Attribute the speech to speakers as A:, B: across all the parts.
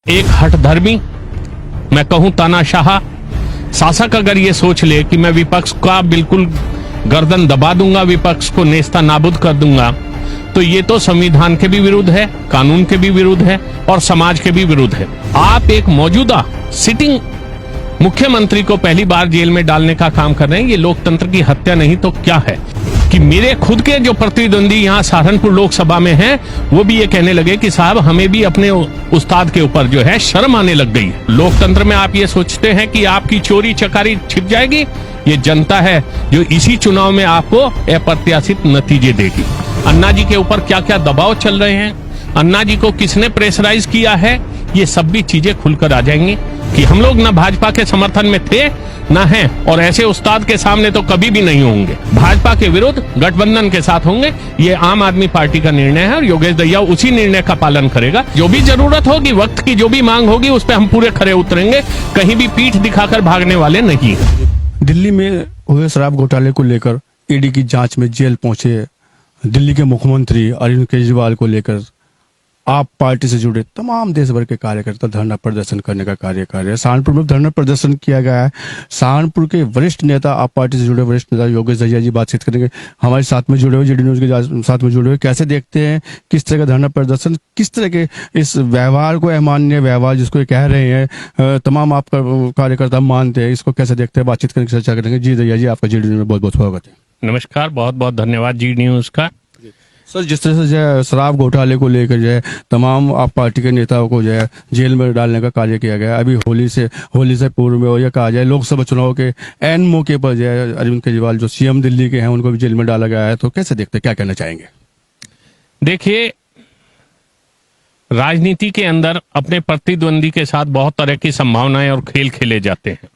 A: एक हठधर्मी, मैं कहूं तानाशाह शासक अगर ये सोच ले कि मैं विपक्ष का बिल्कुल गर्दन दबा दूंगा, विपक्ष को नेस्ता नाबूद कर दूंगा, तो ये तो संविधान के भी विरुद्ध है, कानून के भी विरुद्ध है और समाज के भी विरुद्ध है। आप एक मौजूदा सिटिंग मुख्यमंत्री को पहली बार जेल में डालने का काम कर रहे हैं। ये लोकतंत्र की हत्या नहीं तो क्या है कि मेरे खुद के जो प्रतिद्वंदी यहाँ सहारनपुर लोकसभा में हैं, वो भी ये कहने लगे कि साहब हमें भी अपने उस्ताद के ऊपर जो है शर्म आने लग गई है। लोकतंत्र में आप ये सोचते हैं कि आपकी चोरी चकारी छिप जाएगी, ये जनता है जो इसी चुनाव में आपको अप्रत्याशित नतीजे देगी। अन्ना जी के ऊपर क्या क्या दबाव चल रहे हैं, अन्ना जी को किसने प्रेशराइज किया है, ये सब भी चीजें खुलकर आ जाएंगी कि हम लोग ना भाजपा के समर्थन में थे ना हैं, और ऐसे उस्ताद के सामने तो कभी भी नहीं होंगे। भाजपा के विरुद्ध गठबंधन के साथ होंगे, ये आम आदमी पार्टी का निर्णय है और योगेश दहिया उसी निर्णय का पालन करेगा। जो भी जरूरत होगी, वक्त की जो भी मांग होगी, उस पर हम पूरे खरे उतरेंगे, कहीं भी पीठ दिखाकर भागने वाले नहीं है।
B: दिल्ली में हुए शराब घोटाले को लेकर ईडी की जांच में जेल पहुंचे दिल्ली के मुख्यमंत्री अरविंद केजरीवाल को लेकर आप पार्टी से जुड़े तमाम देश भर के कार्यकर्ता धरना प्रदर्शन करने का कार्य कर रहे हैं। सहारनपुर में धरना प्रदर्शन किया गया है। सहारनपुर के वरिष्ठ नेता, आप पार्टी से जुड़े वरिष्ठ नेता योगेश दहिया जी बातचीत करेंगे, हमारे साथ में जुड़े हुए, जीडी न्यूज के साथ में जुड़े हुए। कैसे देखते हैं किस तरह का धरना प्रदर्शन, किस तरह के इस व्यवहार को, अमान्य व्यवहार जिसको ये कह रहे हैं तमाम आपका कार्यकर्ता मानते हैं, इसको कैसे देखते हैं, बातचीत करके चर्चा करेंगे। जी दहिया जी, आपका जीडी न्यूज में बहुत बहुत स्वागत है।
A: नमस्कार, बहुत बहुत धन्यवाद जी न्यूज का।
B: सर, जिस तरह से जो है शराब घोटाले को लेकर जो है तमाम आप पार्टी के नेताओं को जो है जेल में डालने का कार्य किया गया, अभी होली से पूर्व में, और यह कहा जाए लोकसभा चुनाव के एन मौके पर जो है अरविंद केजरीवाल जो सीएम दिल्ली के हैं उनको भी जेल में डाला गया है, तो कैसे देखते हैं, क्या कहना चाहेंगे?
A: देखिए, राजनीति के अंदर अपने प्रतिद्वंदी के साथ बहुत तरह की संभावनाएं और खेल खेले जाते हैं,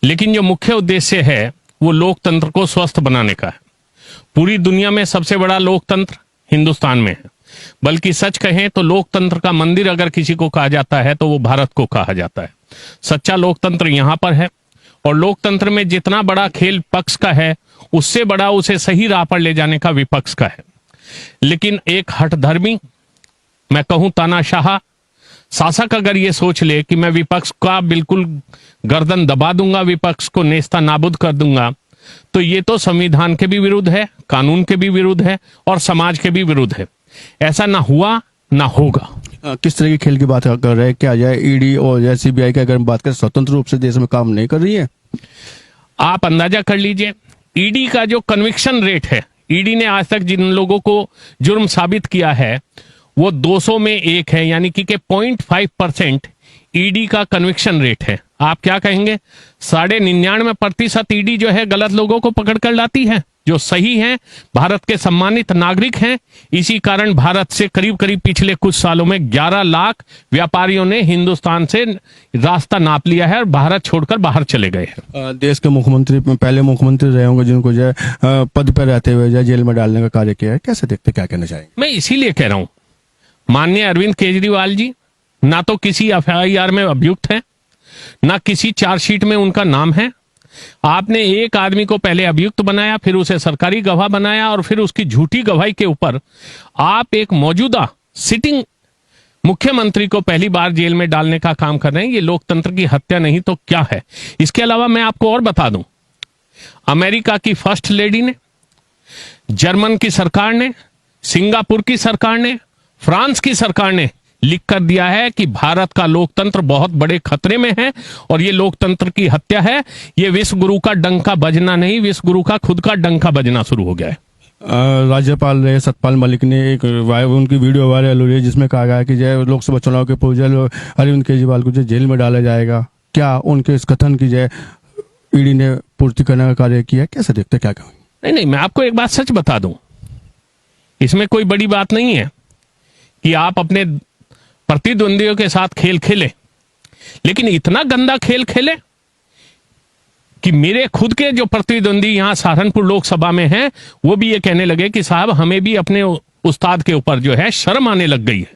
A: लेकिन जो मुख्य उद्देश्य है वो लोकतंत्र को स्वस्थ बनाने का है। पूरी दुनिया में सबसे बड़ा लोकतंत्र हिंदुस्तान में है, बल्कि सच कहें तो लोकतंत्र का मंदिर अगर किसी को कहा जाता है तो वो भारत को कहा जाता है। सच्चा लोकतंत्र यहाँ पर है, और लोकतंत्र में जितना बड़ा खेल पक्ष का है, उससे बड़ा उसे सही राह पर ले जाने का विपक्ष का है। लेकिन एक हठधर्मी, मैं कहूं तानाशाह शासक अगर ये सोच ले कि मैं विपक्ष का बिल्कुल गर्दन दबा दूंगा, विपक्ष को नेस्ता नाबूद कर दूंगा, तो ये तो संविधान के भी विरुद्ध है, कानून के भी विरुद्ध है और समाज के भी विरुद्ध है। ऐसा ना हुआ ना होगा।
B: किस तरह के खेल की बात कर रहे हैं? क्या जाए ईडी और सीबीआई की अगर हम बात करें, स्वतंत्र रूप से देश में काम नहीं कर रही है?
A: आप अंदाजा कर लीजिए, ईडी का जो कन्विक्शन रेट है, ईडी ने आज तक जिन लोगों को जुर्म साबित किया है वो 200 में 1 है, यानी कि 0.5% ईडी का कन्विक्शन रेट है। आप क्या कहेंगे? 99.99% ईडी जो है गलत लोगों को पकड़ कर लाती है, जो सही हैं, भारत के सम्मानित नागरिक हैं। इसी कारण भारत से करीब करीब पिछले कुछ सालों में 11 लाख व्यापारियों ने हिंदुस्तान से रास्ता नाप लिया है और भारत छोड़कर बाहर चले गए हैं।
B: देश के मुख्यमंत्री, पहले मुख्यमंत्री रहे होंगे जिनको जो है पद पर रहते हुए जो जेल में डालने का कार्य किया है, कैसे देखते, क्या कहना चाहेंगे?
A: मैं इसीलिए कह रहा हूं, माननीय अरविंद केजरीवाल जी ना तो किसी एफआईआर में अभियुक्त है, ना किसी चार्जशीट में उनका नाम है। आपने एक आदमी को पहले अभियुक्त बनाया, फिर उसे सरकारी गवाह बनाया, और फिर उसकी झूठी गवाही के ऊपर आप एक मौजूदा सिटिंग मुख्यमंत्री को पहली बार जेल में डालने का काम कर रहे हैं। ये लोकतंत्र की हत्या नहीं तो क्या है? इसके अलावा मैं आपको और बता दूं, अमेरिका की फर्स्ट लेडी ने, जर्मन की सरकार ने, सिंगापुर की सरकार ने, फ्रांस की सरकार ने लिख कर दिया है कि भारत का लोकतंत्र बहुत बड़े खतरे में है और ये लोकतंत्र की हत्या है। ये विश्व गुरु का डंका बजना नहीं, विश्व गुरु का खुद का डंका बजना शुरू हो गया है।
B: राज्यपाल रहे सत्यपाल मलिक ने एक उनकी वीडियो वायरल हो रही है जिसमें कहा गया कि जो लोकसभा चुनाव के पूर्व अरविंद केजरीवाल को जो जेल में डाला जाएगा, क्या उनके इस कथन की जो ईडी ने पूर्ति करने का कार्य किया? कैसे देखते, क्या कहेंगे?
A: नहीं, मैं आपको एक बात सच बता दूं, इसमें कोई बड़ी बात नहीं है कि आप अपने प्रतिद्वंदियों के साथ खेल खेले, लेकिन इतना गंदा खेल खेले कि मेरे खुद के जो प्रतिद्वंदी यहां सहारनपुर लोकसभा में हैं, वो भी ये कहने लगे कि साहब हमें भी अपने उस्ताद के ऊपर जो है शर्म आने लग गई है।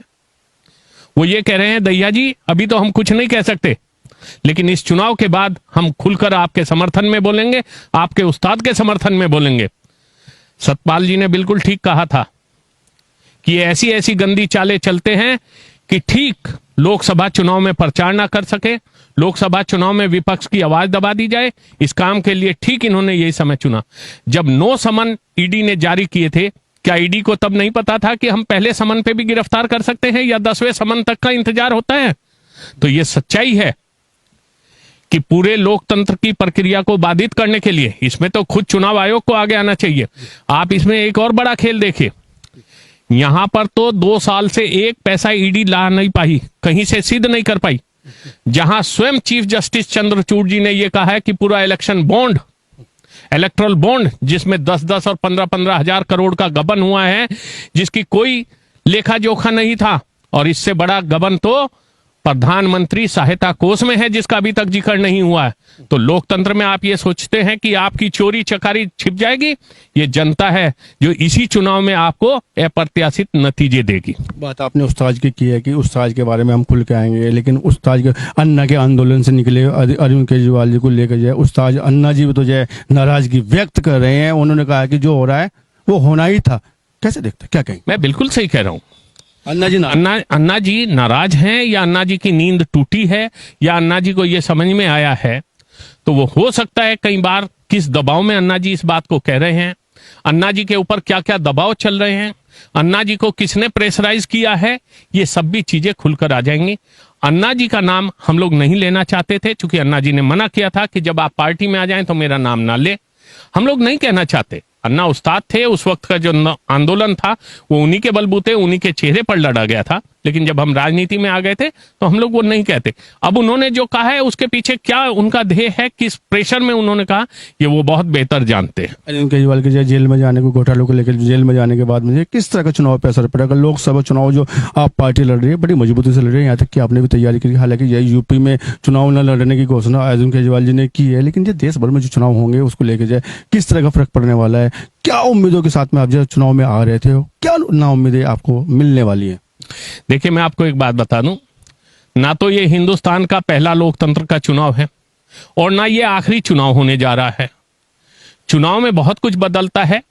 A: वो ये कह रहे हैं, दहिया जी अभी तो हम कुछ नहीं कह सकते, लेकिन इस चुनाव के बाद हम खुलकर आपके समर्थन में बोलेंगे, आपके उस्ताद के समर्थन में बोलेंगे। सतपाल जी ने बिल्कुल ठीक कहा था कि ऐसी ऐसी गंदी चालें चलते हैं कि ठीक लोकसभा चुनाव में प्रचार ना कर सके, लोकसभा चुनाव में विपक्ष की आवाज दबा दी जाए, इस काम के लिए ठीक इन्होंने यही समय चुना। जब 9 समन ईडी ने जारी किए थे, क्या ईडी को तब नहीं पता था कि हम पहले समन पे भी गिरफ्तार कर सकते हैं या 10वें समन तक का इंतजार होता है? तो ये सच्चाई है कि पूरे लोकतंत्र की प्रक्रिया को बाधित करने के लिए इसमें तो खुद चुनाव आयोग को आगे आना चाहिए। आप इसमें एक और बड़ा खेल देखिए, यहां पर तो 2 साल से 1 पैसा ईडी ला नहीं पाई, कहीं से सिद्ध नहीं कर पाई, जहां स्वयं चीफ जस्टिस चंद्रचूड़ जी ने यह कहा है कि पूरा इलेक्शन बॉन्ड, इलेक्ट्रल बॉन्ड जिसमें 10-10 और 15-15 हजार करोड़ का गबन हुआ है, जिसकी कोई लेखा जोखा नहीं था, और इससे बड़ा गबन तो प्रधानमंत्री सहायता कोष में है जिसका अभी तक जिक्र नहीं हुआ है। तो लोकतंत्र में आप ये सोचते हैं कि आपकी चोरी चकारी छिप जाएगी? ये जनता है जो इसी चुनाव में आपको अप्रत्याशित नतीजे देगी।
B: बात आपने उस्ताद की है कि उस्ताद के बारे में हम खुल के आएंगे, लेकिन उस्ताद के अन्ना के आंदोलन से निकले अरविंद केजरीवाल जी को लेकर जो है उस्ताद अन्ना जी भी तो जो है नाराजगी व्यक्त कर रहे हैं। उन्होंने कहा कि जो हो रहा है वो होना ही था। कैसे देखते, क्या कहेंगे?
A: मैं बिल्कुल सही कह रहा हूं।
B: अन्ना
A: जी नाराज हैं या अन्ना जी की नींद टूटी है या अन्ना जी को यह समझ में आया है, तो वो हो सकता है कई बार किस दबाव में अन्ना जी इस बात को कह रहे हैं, अन्ना जी के ऊपर क्या क्या दबाव चल रहे हैं, अन्ना जी को किसने प्रेशराइज किया है, ये सब भी चीजें खुलकर आ जाएंगी। अन्ना जी का नाम हम लोग नहीं लेना चाहते थे, क्योंकि अन्ना जी ने मना किया था कि जब आप पार्टी में आ जाएं तो मेरा नाम ना ले। हम लोग नहीं कहना चाहते। अन्ना उस्ताद थे, उस वक्त का जो आंदोलन था वो उन्हीं के बलबूते, उन्हीं के चेहरे पर लड़ा गया था, लेकिन जब हम राजनीति में आ गए थे तो हम लोग वो नहीं कहते। अब उन्होंने जो कहा है उसके पीछे क्या उनका ध्येय है, किस प्रेशर में उन्होंने कहा, ये वो बहुत बेहतर जानते हैं।
B: अरविंद केजरीवाल के जेल में जाने को, घोटालों को लेकर जेल में जाने के बाद में किस तरह का चुनाव पे असर पड़ेगा? लोकसभा चुनाव जो आप पार्टी लड़ रही है बड़ी मजबूती से लड़ रही है, यहाँ तक कि आपने भी तैयारी की, हालांकि यही यूपी में चुनाव न लड़ने की घोषणा अरविंद केजरीवाल जी ने की है, लेकिन जो देश भर में जो चुनाव होंगे उसको लेकर जाए किस तरह का फर्क पड़ने वाला है? क्या उम्मीदों के साथ में आप जब चुनाव में आ रहे थे, क्या ना उम्मीदें आपको मिलने वाली है?
A: देखिए, मैं आपको एक बात बता दूं, ना तो ये हिंदुस्तान का पहला लोकतंत्र का चुनाव है और ना ये आखिरी चुनाव होने जा रहा है। चुनाव में बहुत कुछ बदलता है,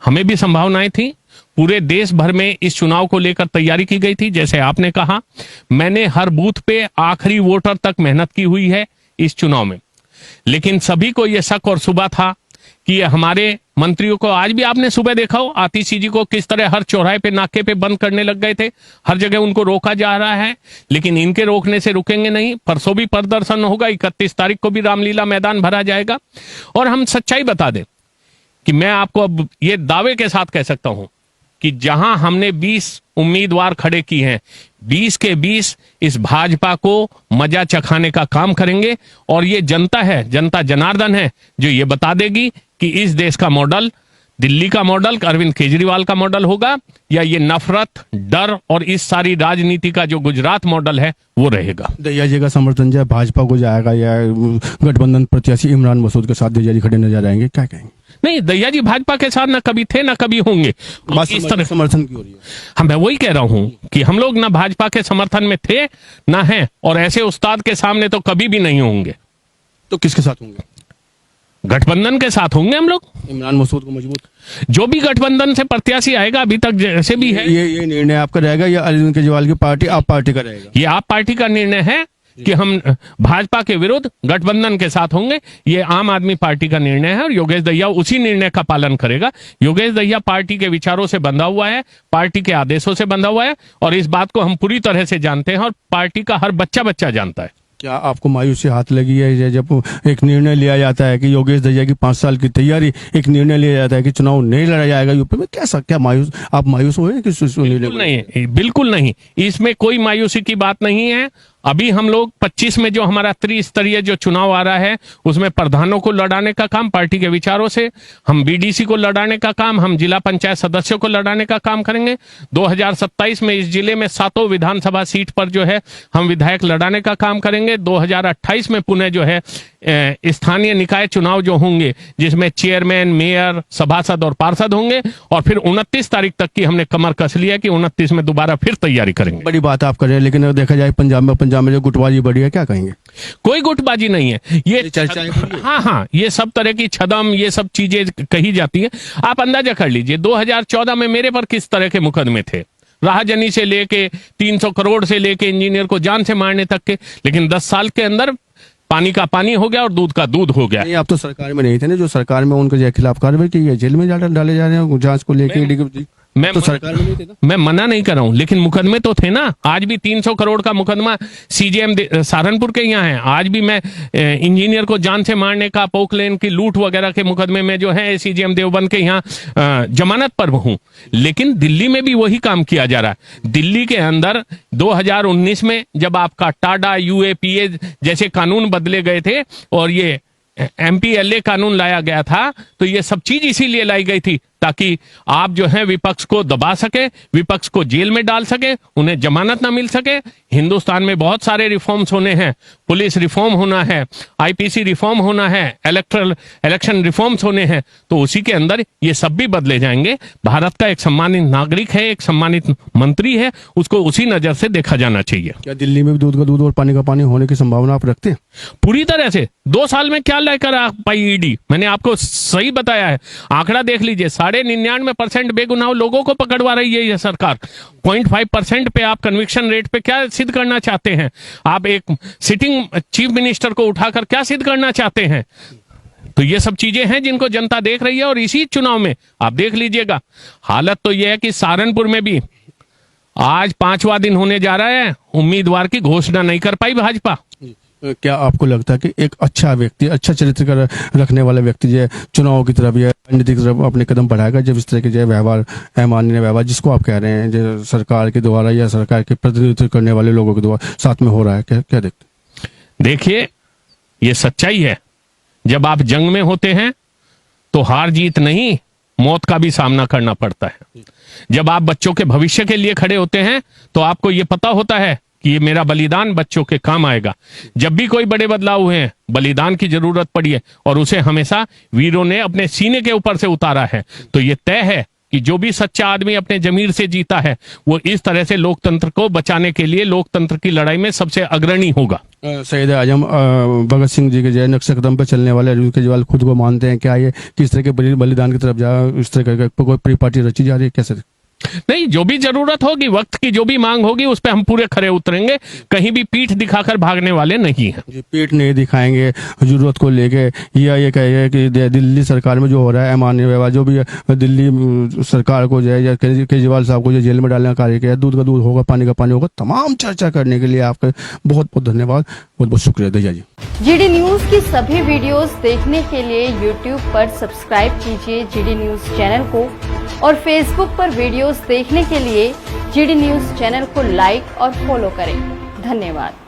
A: हमें भी संभावनाएं थी, पूरे देश भर में इस चुनाव को लेकर तैयारी की गई थी। जैसे आपने कहा, मैंने हर बूथ पे आखिरी वोटर तक मेहनत की हुई है इस चुनाव में, लेकिन सभी को यह शक और शुबा था कि ये हमारे मंत्रियों को, आज भी आपने सुबह देखा हो आतिशी जी को किस तरह हर चौराहे पे नाके पे बंद करने लग गए थे, हर जगह उनको रोका जा रहा है, लेकिन इनके रोकने से रुकेंगे नहीं। परसों भी प्रदर्शन होगा, 31 तारीख को भी रामलीला मैदान भरा जाएगा। और हम सच्चाई बता दें कि मैं आपको अब ये दावे के साथ कह सकता हूं कि जहां हमने 20 उम्मीदवार खड़े किए हैं, 20 के 20 इस भाजपा को मजा चखाने का काम करेंगे। और ये जनता है, जनता जनार्दन है, जो ये बता देगी कि इस देश का मॉडल, दिल्ली का मॉडल अरविंद केजरीवाल का मॉडल होगा या ये नफरत, डर और इस सारी राजनीति का जो गुजरात मॉडल है वो रहेगा।
B: दहिया जी का समर्थन जो भाजपा को जाएगा या गठबंधन प्रत्याशी इमरान मसूद के साथ दहिया जी खड़े नजर आएंगे, क्या कहेंगे?
A: नहीं, दहिया जी भाजपा के साथ ना कभी थे ना कभी होंगे।
B: इस तरह समर्थन की हो रही है।
A: हम मैं वही कह रहा हूं कि हम लोग ना भाजपा के समर्थन में थे ना हैं, और ऐसे उस्ताद के सामने तो कभी भी नहीं होंगे।
B: तो किसके साथ होंगे?
A: गठबंधन के साथ होंगे हम लोग।
B: इमरान मसूद को मजबूत,
A: जो भी गठबंधन से प्रत्याशी आएगा, अभी तक जैसे भी है,
B: ये निर्णय आपका रहेगा या अरविंद केजरीवाल की पार्टी, आप पार्टी का रहेगा?
A: ये आप पार्टी का निर्णय है कि हम भाजपा के विरुद्ध गठबंधन के साथ होंगे। ये आम आदमी पार्टी का निर्णय है और योगेश दहिया उसी निर्णय का पालन करेगा। योगेश दहिया पार्टी के विचारों से बंधा हुआ है, पार्टी के आदेशों से बंधा हुआ है, और इस बात को हम पूरी तरह से जानते हैं और पार्टी का हर बच्चा जानता है।
B: क्या आपको मायूसी हाथ लगी है जब एक निर्णय लिया जाता है कि योगेश दहिया की 5 साल की तैयारी, एक निर्णय लिया जाता है कि चुनाव नहीं लड़ा जाएगा यूपी में? क्या आप मायूस हुए कि
A: बिल्कुल नहीं, बिल्कुल नहीं, इसमें कोई मायूसी की बात नहीं है। अभी हम लोग 25 में जो हमारा त्रिस्तरीय जो चुनाव आ रहा है उसमें प्रधानों को लड़ाने का काम पार्टी के विचारों से, हम बीडीसी को लड़ाने का काम, हम जिला पंचायत सदस्यों को लड़ाने का काम करेंगे। 2027 में इस जिले में 7 विधानसभा सीट पर जो है हम विधायक लड़ाने का काम करेंगे। 2028 में पुनः जो है स्थानीय निकाय चुनाव जो होंगे, जिसमें चेयरमैन, मेयर, सभासद और पार्षद होंगे, और फिर 29 तारीख तक की हमने कमर कस लिया कि 29 में दोबारा फिर तैयारी करेंगे।
B: बड़ी बात आप कर रहे हैं, लेकिन अगर देखा जाए पंजाब में जो गुटबाजी बढ़ी है, क्या कहेंगे?
A: कोई गुटबाजी नहीं है, ये चर्चाएं, हाँ, ये सब तरह की छदम, ये सब चीजें कही जाती है। आप अंदाजा कर लीजिए 2014 में मेरे पर किस तरह के मुकदमे थे, राहजनी से लेके 300 करोड़ से लेके इंजीनियर को जान से मारने तक के, लेकिन 10 साल के अंदर पानी का पानी हो गया और दूध का दूध हो गया।
B: नहीं, आप तो सरकार में नहीं थे ना, जो सरकार में उनके खिलाफ कार्रवाई की है, जेल में डाले जा रहे हैं जांच को लेके ईडी की।
A: मैं
B: तो सरकार में नहीं थे ना?
A: मैं मना नहीं कर रहा हूं, लेकिन मुकदमे तो थे ना। आज भी 300 करोड़ का मुकदमा सीजेएम सहारनपुर के यहाँ है। आज भी मैं इंजीनियर को जान से मारने का, पोकलेन की लूट वगैरह के मुकदमे में जो है सीजेएम देवबंद के यहाँ जमानत पर हूं। लेकिन दिल्ली में भी वही काम किया जा रहा है। दिल्ली के अंदर 2019 में जब आपका टाडा, यूएपीए जैसे कानून बदले गए थे और ये एमपीएलए कानून लाया गया था, तो ये सब चीज इसीलिए लाई गई थी ताकि आप जो है विपक्ष को दबा सके, विपक्ष को जेल में डाल सके, उन्हें जमानत ना मिल सके। हिंदुस्तान में बहुत सारे रिफॉर्म्स होने हैं, पुलिस रिफॉर्म होना है, आईपीसी रिफॉर्म होना है, इलेक्शन रिफॉर्म्स होने हैं, तो उसी के अंदर ये सब भी बदले जाएंगे। भारत का एक सम्मानित नागरिक है, एक सम्मानित मंत्री है, उसको उसी नजर से देखा जाना चाहिए।
B: क्या दिल्ली में भी दूध का दूध और पानी का पानी होने की संभावना आप रखते हैं?
A: पूरी तरह से। 2 साल में क्या लेकर आ पाई ईडी? मैंने आपको सही बताया है, आंकड़ा देख लीजिए। 99.99% बेगुनाह लोगों को पकड़वा रही है यह सरकार। 0.5% पे आप कन्विक्शन रेट पे क्या सिद्ध करना चाहते हैं? आप एक सिटिंग चीफ मिनिस्टर को उठाकर क्या सिद्ध करना चाहते हैं? तो ये सब चीजें हैं जिनको जनता देख रही है और इसी चुनाव में आप देख लीजिएगा। हालत तो यह है कि सहारनपुर में भी आज 5वां दिन होने जा रहा है, उम्मीदवार की घोषणा नहीं कर पाई भाजपा।
B: क्या आपको लगता है कि एक अच्छा व्यक्ति, अच्छा चरित्र का रखने वाला व्यक्ति जो है चुनाव की तरफ या राजनीति की तरफ अपने कदम बढ़ाएगा जब इस तरह के जो है व्यवहार, अमानवीय व्यवहार जिसको आप कह रहे हैं जो सरकार के द्वारा या सरकार के प्रतिनिधित्व करने वाले लोगों के द्वारा साथ में हो रहा है, क्या देखते हैं?
A: देखिए, ये सच्चाई है। जब आप जंग में होते हैं तो हार जीत नहीं, मौत का भी सामना करना पड़ता है। जब आप बच्चों के भविष्य के लिए खड़े होते हैं तो आपको ये पता होता है कि ये मेरा बलिदान बच्चों के काम आएगा। जब भी कोई बड़े बदलाव हुए हैं, बलिदान की जरूरत पड़ी है और उसे हमेशा वीरों ने अपने सीने के ऊपर से उतारा है। तो ये तय है कि जो भी सच्चा आदमी अपने जमीर से जीता है वो इस तरह से लोकतंत्र को बचाने के लिए लोकतंत्र की लड़ाई में सबसे अग्रणी होगा।
B: शहीद आजम भगत सिंह जी के जय नक्शे कदम पर चलने वाले अरविंद केजरीवाल खुद को मानते हैं क्या? ये किस तरह के बलिदान की तरफ जा, इस तरह का कोई परिपाटी रची जा रही है? कैसे?
A: नहीं, जो भी जरूरत होगी, वक्त की जो भी मांग होगी, उस पे हम पूरे खरे उतरेंगे। कहीं भी पीठ दिखाकर भागने वाले नहीं हैं।
B: जी, पीठ नहीं दिखाएंगे जरूरत को लेके, या ये कहेगा कि दिल्ली सरकार में जो हो रहा है अमानवीय व्यवहार, जो भी दिल्ली सरकार को जो है या केजरीवाल साहब को जो जेल में डालने का कार्य किया, दूध का दूध होगा, पानी का पानी होगा, तमाम चर्चा करने के लिए आपका बहुत बहुत धन्यवाद, बहुत बहुत शुक्रिया दया जी।
C: जीडी न्यूज की सभी वीडियोस देखने के लिए यूट्यूब पर सब्सक्राइब कीजिए जीडी न्यूज चैनल को और फेसबुक पर वीडियोस देखने के लिए जीडी न्यूज चैनल को लाइक और फॉलो करें। धन्यवाद।